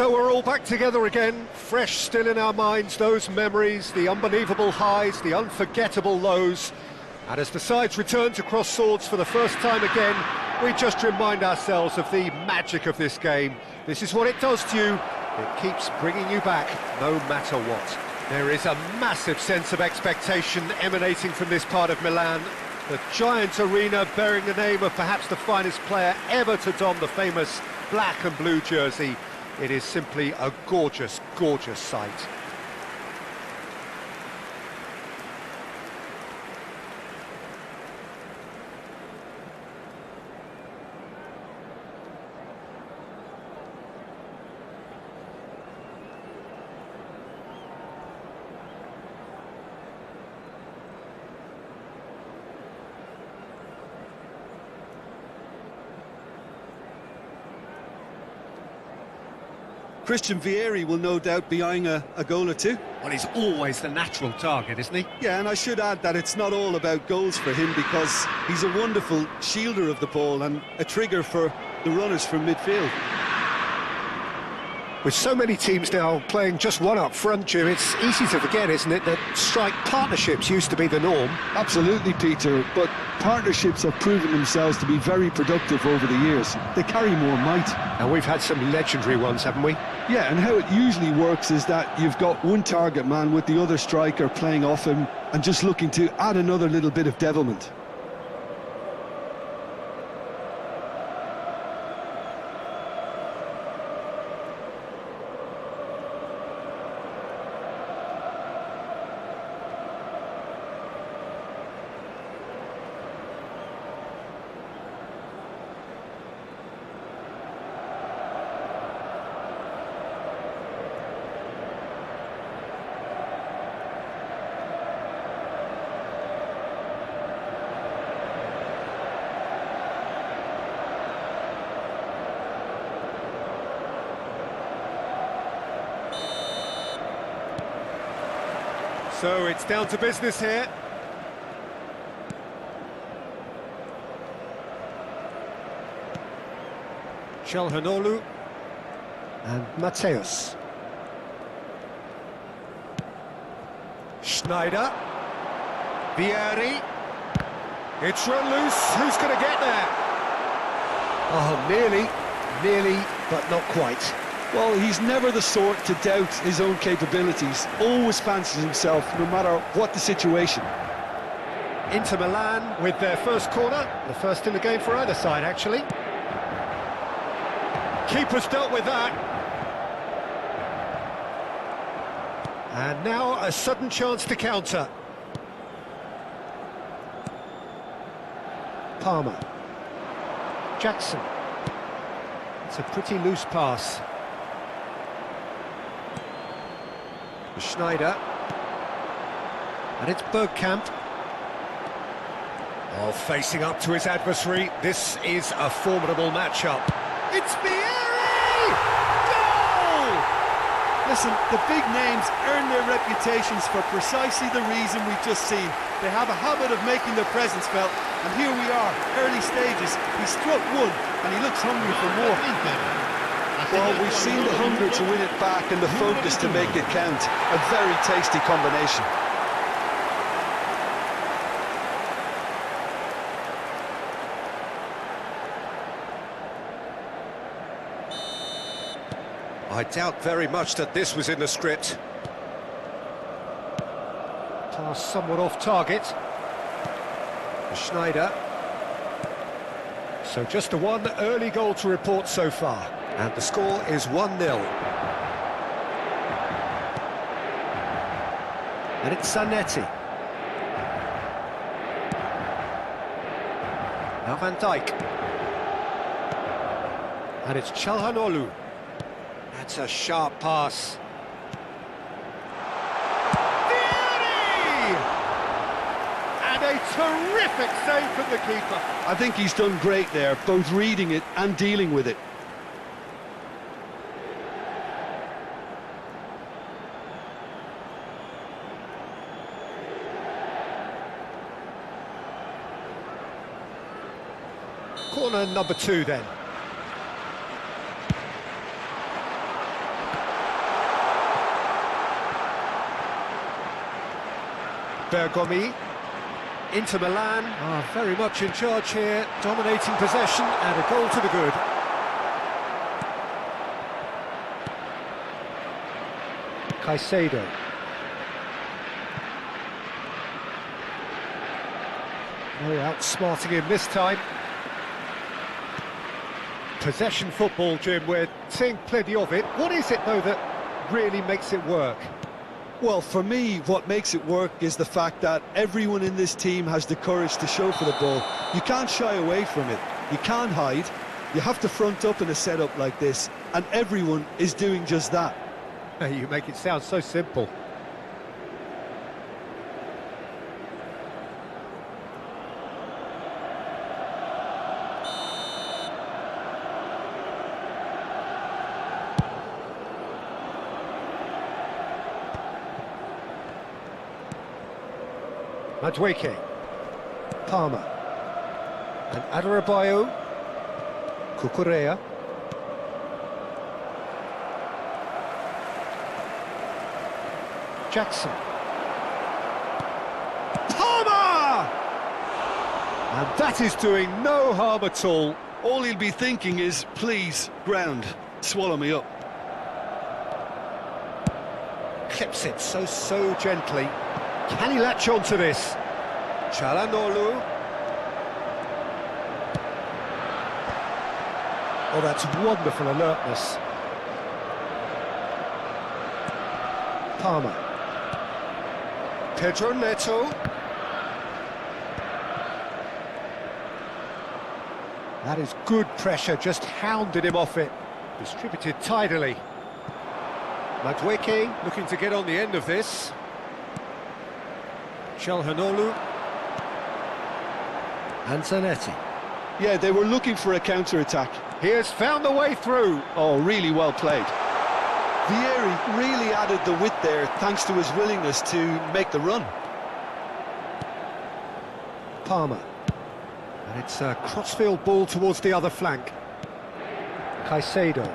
So we're all back together again, fresh still in our minds, those memories, the unbelievable highs, the unforgettable lows. And as the sides return to cross swords for the first time again, we just remind ourselves of the magic of this game. This is what it does to you. It keeps bringing you back, no matter what. There is a massive sense of expectation emanating from this part of Milan. The giant arena bearing the name of perhaps the finest player ever to don the famous black and blue jersey. It is simply a gorgeous, gorgeous sight. Christian Vieri will no doubt be eyeing a goal or two. Well, he's always the natural target, isn't he? Yeah, and I should add that it's not all about goals for him, because he's a wonderful shielder of the ball and a trigger for the runners from midfield. With so many teams now playing just one up front, Jim, it's easy to forget, isn't it, that strike partnerships used to be the norm. Absolutely, Peter, but partnerships have proven themselves to be very productive over the years. They carry more might. And we've had some legendary ones, haven't we? Yeah, and how it usually works is that you've got one target man with the other striker playing off him and just looking to add another little bit of devilment. So it's down to business here. Calhanoglu and Mateus. Schneider. Vieri. It's run loose. Who's going to get there? Oh, nearly, but not quite. Well, he's never the sort to doubt his own capabilities. Always fancies himself, no matter what the situation. Inter Milan with their first corner. The first in the game for either side, actually. Keeper's dealt with that. And now a sudden chance to counter. Palmer. Jackson. It's a pretty loose pass. Schneider. And it's Bergkamp. Oh, facing up to his adversary. This is a formidable matchup. It's Vieri! Goal! Listen, the big names earn their reputations for precisely the reason we've just seen. They have a habit of making their presence felt, and here we are, early stages. He struck one, and he looks hungry for more. Well, we've seen the hunger to win it back and the focus to make it count. A very tasty combination. I doubt very much that this was in the script. Pass somewhat off target. Schneider. So just the one early goal to report so far. And the score is 1-0. And it's Zanetti. Now Van Dijk. And it's Calhanoglu. That's a sharp pass. Vieri! And a terrific save from the keeper. I think he's done great there, both reading it and dealing with it. Corner number 2 then. Bergomi. Inter Milan are very much in charge here, dominating possession and a goal to the good. Caicedo. No outsmarting him this time. Possession football, Jim, we're seeing plenty of it. What is it, though, that really makes it work? Well, for me, what makes it work is the fact that everyone in this team has the courage to show for the ball. You can't shy away from it. You can't hide. You have to front up in a setup like this, and everyone is doing just that. You make it sound so simple. Madueke, Palmer, and Adarabioyo, Cucurella, Jackson, Palmer! And that is doing no harm at all. All he'll be thinking is, please, ground, swallow me up. Clips it so gently. Can he latch on to this? Çalhanoğlu. Oh, that's wonderful alertness. Palmer. Pedro Neto. That is good pressure, just hounded him off it. Distributed tidily. Madueke looking to get on the end of this. Çalhanoğlu. And Zanetti. Yeah, they were looking for a counter-attack. He has found the way through. Oh, really well played. Vieri really added the width there thanks to his willingness to make the run. Palmer. And it's a crossfield ball towards the other flank. Caicedo.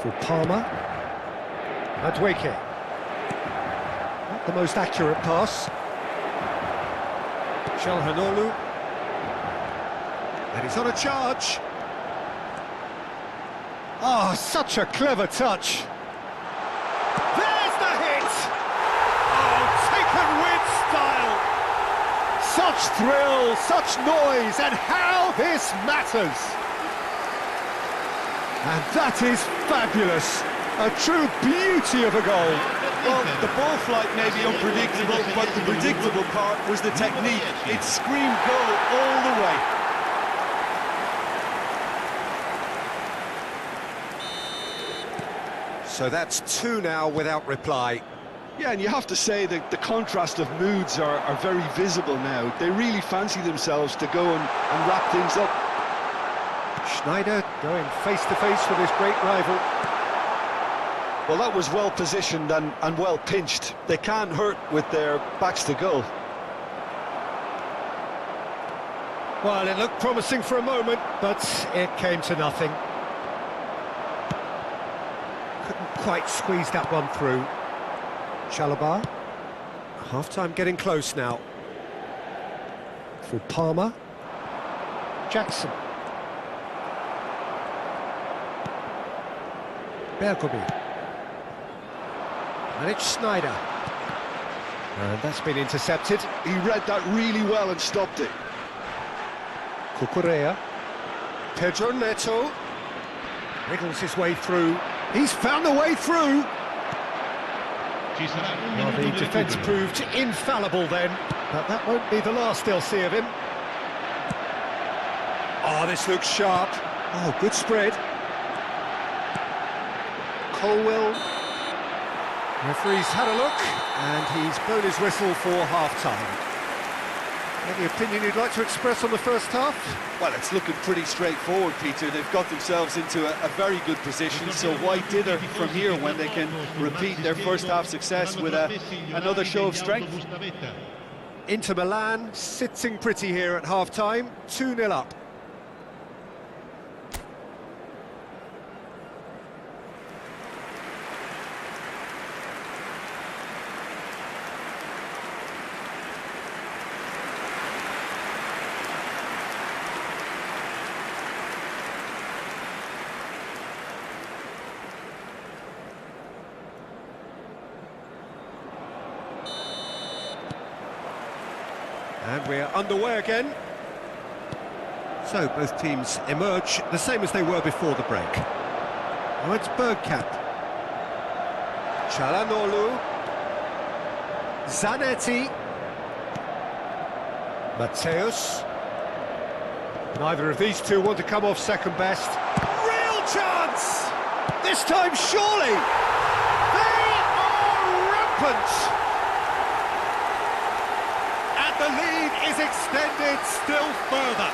For Palmer. Madueke. Not the most accurate pass. Çalhanoğlu. And he's on a charge. Oh, such a clever touch. There's the hit! Oh, taken with style. Such thrill, such noise, and how this matters. And that is fabulous. A true beauty of a goal. Well, the ball flight may be unpredictable, but the predictable part was the technique. It screamed goal all the way. So that's two now without reply. Yeah, and you have to say that the contrast of moods are very visible now. They really fancy themselves to go and wrap things up. Schneider going face-to-face with his great rival. Well, that was well positioned and well pinched. They can't hurt with their backs to goal. Well, it looked promising for a moment, but it came to nothing. Couldn't quite squeeze that one through. Chalobah. Half-time getting close now. For Palmer. Jackson. Bergomi. And it's Schneider. And that's been intercepted. He read that really well and stopped it. Cucurella. Pedro Neto. Wriggles his way through. He's found the way through. Well, the defence proved infallible then, but that won't be the last they'll see of him. Oh, this looks sharp. Oh, good spread. Colwell. Referee's had a look, and he's blown his whistle for half-time. Any opinion you'd like to express on the first half? Well, it's looking pretty straightforward, Peter. They've got themselves into a very good position, so why dither from here when they can repeat their first half success with another show of strength? Inter Milan sitting pretty here at half-time, 2-0 up. And we're underway again. So both teams emerge the same as they were before the break. Now it's Bergkamp. Çalhanoğlu. Zanetti. Mateus. Neither of these two want to come off second best. Real chance! This time surely! They are rampant! And the lead is extended still further.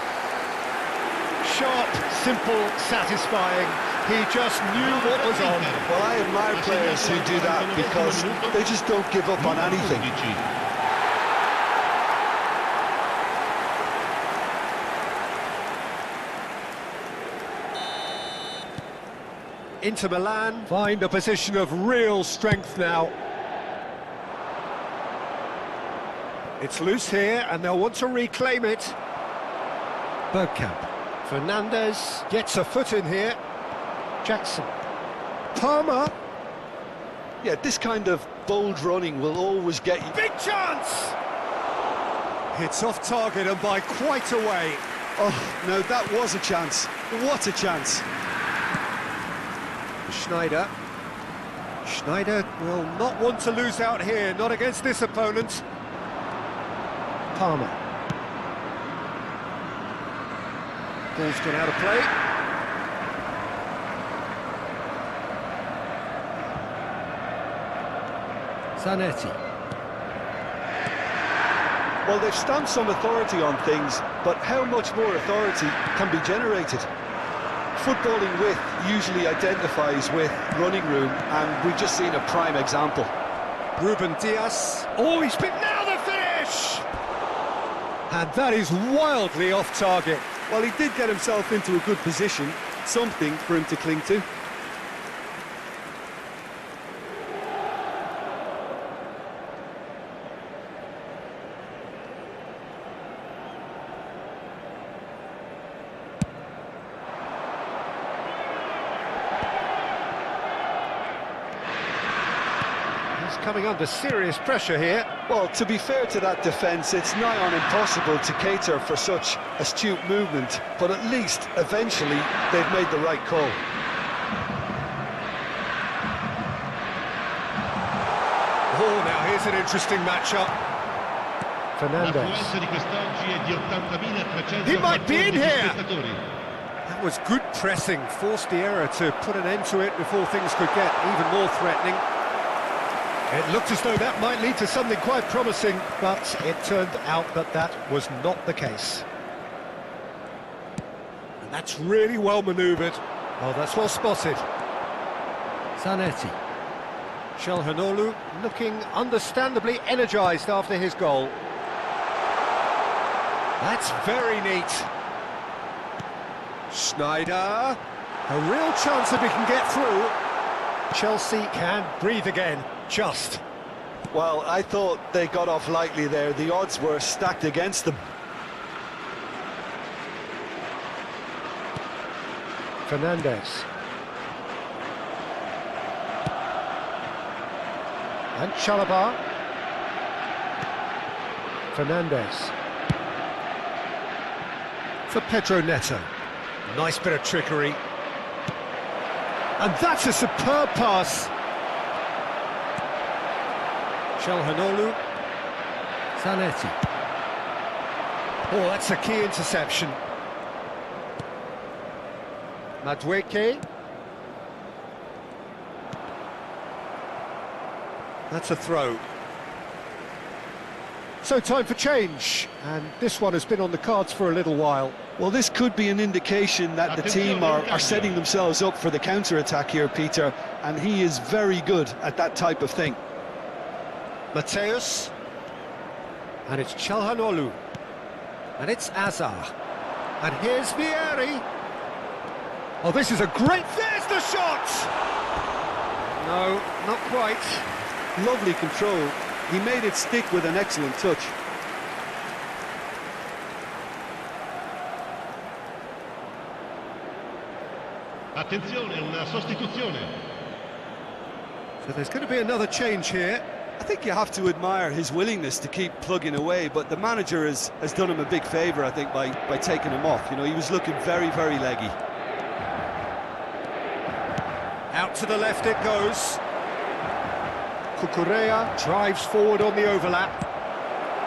Sharp, simple, satisfying. He just knew what was on. Well, I admire players who do that because they just don't give up on anything. Inter Milan find a position of real strength now. It's loose here and they'll want to reclaim it. Bergkamp. Fernandes gets a foot in here. Jackson. Palmer. Yeah, this kind of bold running will always get you. Big chance! Hits off target and by quite a way. Oh, no, that was a chance. What a chance. Schneider. Schneider will not want to lose out here, not against this opponent. Palmer. Ball's gone out of play. Zanetti. Well, they've stamped some authority on things, but how much more authority can be generated? Footballing with usually identifies with running room, and we've just seen a prime example. Ruben Dias. Oh, he's been now the finish! And that is wildly off target. Well, he did get himself into a good position, something for him to cling to. Coming under serious pressure here. Well, to be fair to that defence, it's nigh on impossible to cater for such astute movement, but at least, eventually, they've made the right call. Oh, now here's an interesting matchup. Fernandes. He might be in here! That was good pressing, forced the error to put an end to it before things could get even more threatening. It looked as though that might lead to something quite promising, but it turned out that that was not the case. And that's really well manoeuvred. Oh, that's well spotted. Zanetti. Çalhanoğlu looking understandably energised after his goal. That's very neat. Schneider. A real chance if he can get through. Chelsea can breathe again. Just. Well, I thought they got off lightly there. The odds were stacked against them. Fernandes. And Chalobah. Fernandes. For Pedro Neto. Nice bit of trickery. And that's a superb pass. Çalhanoğlu. Zanetti. Oh, that's a key interception. Madueke. That's a throw. So time for change, and this one has been on the cards for a little while. Well, this could be an indication that the team are setting themselves up for the counter-attack here, Peter, and he is very good at that type of thing. Mateus. And it's Çalhanoğlu. And it's Azar. And here's Vieri. Oh, this is a great... There's the shot! No, not quite. Lovely control. He made it stick with an excellent touch. Attenzione, una sostituzione. So there's going to be another change here. I think you have to admire his willingness to keep plugging away, but the manager has done him a big favour, I think, by taking him off. You know, he was looking very, very leggy. Out to the left it goes. Cucurella drives forward on the overlap.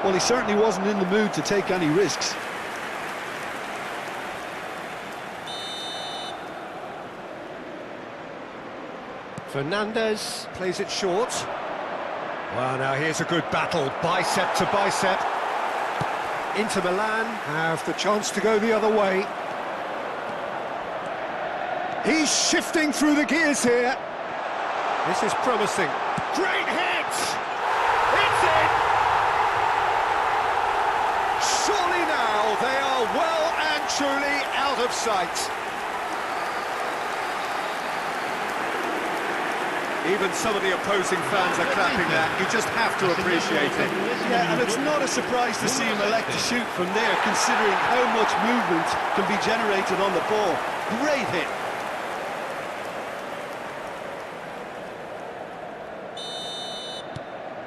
Well, he certainly wasn't in the mood to take any risks. Fernandez plays it short. Well, now here's a good battle, bicep to bicep. Inter Milan have the chance to go the other way. He's shifting through the gears here. This is promising. Great hit! It's in! Surely now they are well and truly out of sight. Even some of the opposing fans are clapping that. You just have to appreciate it. Yeah, and it's not a surprise to see him elect to shoot from there, considering how much movement can be generated on the ball. Great hit.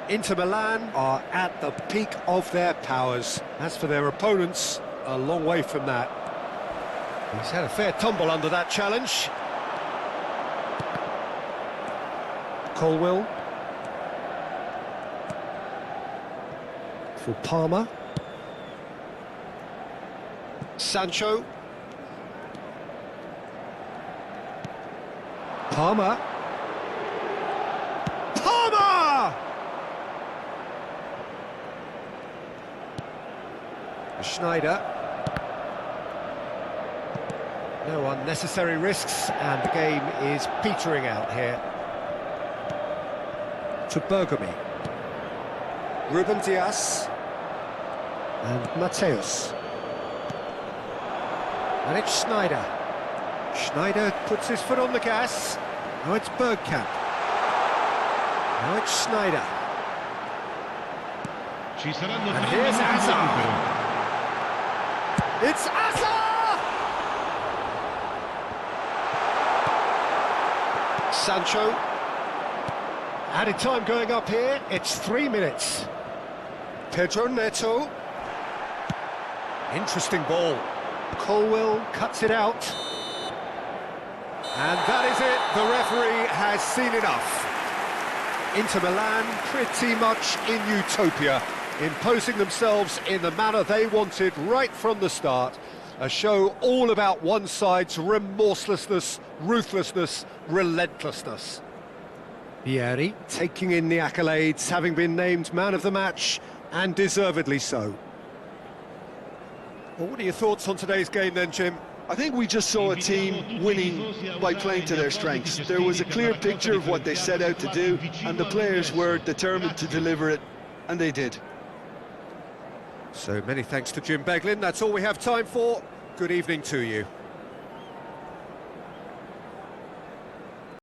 Inter Milan are at the peak of their powers. As for their opponents, a long way from that. He's had a fair tumble under that challenge. Colwill. For Palmer. Sancho. Palmer. Palmer! Schneider. No unnecessary risks, and the game is petering out here. To Bergami. Ruben Dias. And Mateus. And it's Schneider. Schneider puts his foot on the gas. Now it's Bergkamp. Now it's Schneider. And here's Hazard. It's Hazard! Sancho. Added time going up here, it's 3 minutes. Pedro Neto. Interesting ball. Colwill cuts it out. And that is it, the referee has seen enough. Inter Milan pretty much in utopia, imposing themselves in the manner they wanted right from the start. A show all about one side's remorselessness, ruthlessness, relentlessness. Vieri taking in the accolades, having been named man of the match, and deservedly so. Well, what are your thoughts on today's game then, Jim? I think we just saw a team winning by playing to their strengths. There was a clear picture of what they set out to do, and the players were determined to deliver it, and they did. So many thanks to Jim Beglin. That's all we have time for. Good evening to you.